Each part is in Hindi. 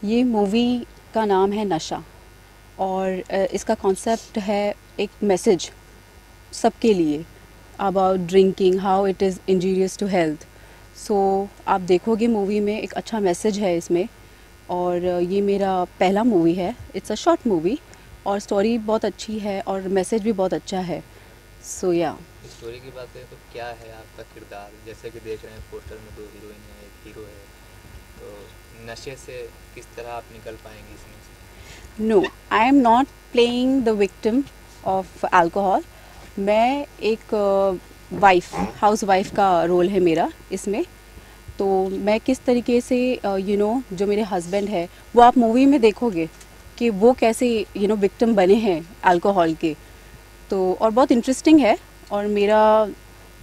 ये मूवी का नाम है नशा और इसका कॉन्सेप्ट है एक मैसेज सबके लिए about drinking, how it is injurious to health. So आप देखोगे मूवी में एक अच्छा मैसेज है इसमें। और ये मेरा पहला मूवी है, इट्स अ शॉर्ट मूवी और स्टोरी बहुत अच्छी है और मैसेज भी बहुत अच्छा है। सो या स्टोरी की बात करें तो क्या है आपका किरदार? जैसे कि देख रहे हैं पोस्टर में 2 हीरोइन हैं, 1 हीरो है। तो नशे से किस तरह आप निकल पाएँगी इसमें से? No, I am not playing the victim of alcohol. मैं एक वाइफ, हाउस वाइफ का रोल है मेरा इसमें। तो मैं किस तरीके से जो मेरे हस्बैंड है वो आप मूवी में देखोगे कि वो कैसे विक्टिम बने हैं अल्कोहल के। तो और बहुत इंटरेस्टिंग है और मेरा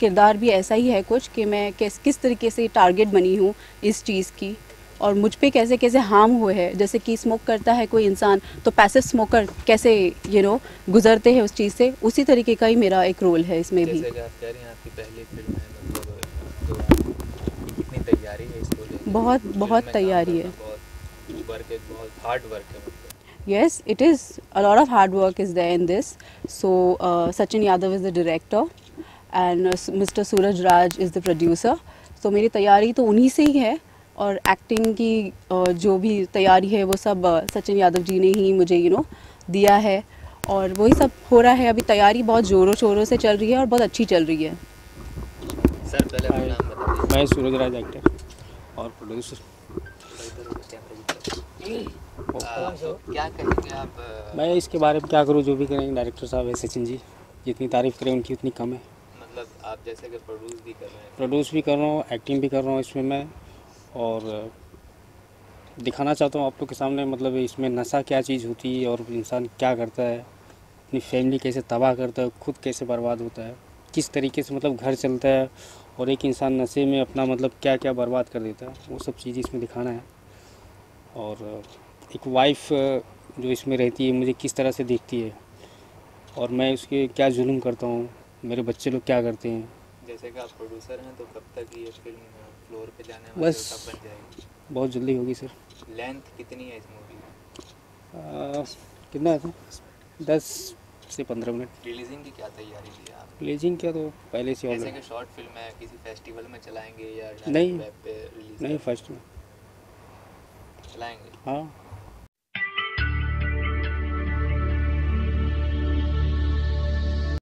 किरदार भी ऐसा ही है कुछ कि मैं किस तरीके से टारगेट बनी हूँ इस चीज़ की और मुझ पे कैसे कैसे हार्म हुए हैं। जैसे कि स्मोक करता है कोई इंसान तो पैसिव स्मोकर कैसे गुजरते हैं उस चीज़ से, उसी तरीके का ही मेरा एक रोल है इसमें भी। जैसे कि आप कह रही हैं आपकी पहली फ़िल्म है, मतलब तो आपकी कितनी तैयारी है इसको लेके? बहुत फ़िल्म बहुत में काम तैयारी करना है। बहुत वर्क है, बहुत हार्ड वर्क है मतलब। Yes, it is. A lot of hard work is there in this. So, Sachin Yadav is the director and Mr. Suraj Raj is the producer. So, मेरी तैयारी तो उन्हीं से ही है और एक्टिंग की जो भी तैयारी है वो सब सचिन यादव जी ने ही मुझे दिया है और वही सब हो रहा है। अभी तैयारी बहुत ज़ोरों शोरों से चल रही है और बहुत अच्छी चल रही है। सर पहले अपना हाय, नाम बता दीजिए। मैं सूरज राज एक्टर और प्रोड्यूसर। थोड़ा इधर हो जाए, कैमरे की ओके। तरफ। तो क्या कहेंगे आप मैं इसके बारे में क्या करूँ, जो भी करेंगे डायरेक्टर साहब है सचिन जी, जितनी तारीफ़ करें उनकी उतनी कम है। मतलब आप जैसे कि प्रोड्यूस भी कर रहे हैं फ़िल्म प्रोड्यूस को। भी कर रहा हूँ, एक्टिंग भी कर रहा हूँ इसमें मैं। और दिखाना चाहता हूँ आप लोग के सामने, मतलब इसमें नशा क्या चीज़ होती है और इंसान क्या करता है, अपनी फैमिली कैसे तबाह करता है, खुद कैसे बर्बाद होता है, किस तरीके से मतलब घर चलता है और एक इंसान नशे में अपना मतलब क्या क्या बर्बाद कर देता है, वो सब चीज़ इसमें दिखाना है। और एक वाइफ जो इसमें रहती है मुझे किस तरह से देखती है और मैं उसके क्या जुल्म करता हूँ, मेरे बच्चे लोग क्या करते हैं। जैसे कि आप प्रोड्यूसर हैं तो कब तक ये फ़िल्म फ्लोर पे जाने वाली बस और कब बन जाएगी? बहुत जल्दी होगी सर। लेंथ कितनी है इस मूवी की? कितना है सर? 10 से 15 मिनट। रिलीजिंग की क्या तैयारी थी आप? रिलीजिंग क्या, तो पहले से जैसे कि ऑलरेडी। शॉर्ट फिल्म है, किसी फेस्टिवल में चलाएंगे या डायरेक्ट नहीं, वेब पे रिलीज़ नहीं कर फर्स्ट में। चलाएंगे? हाँ।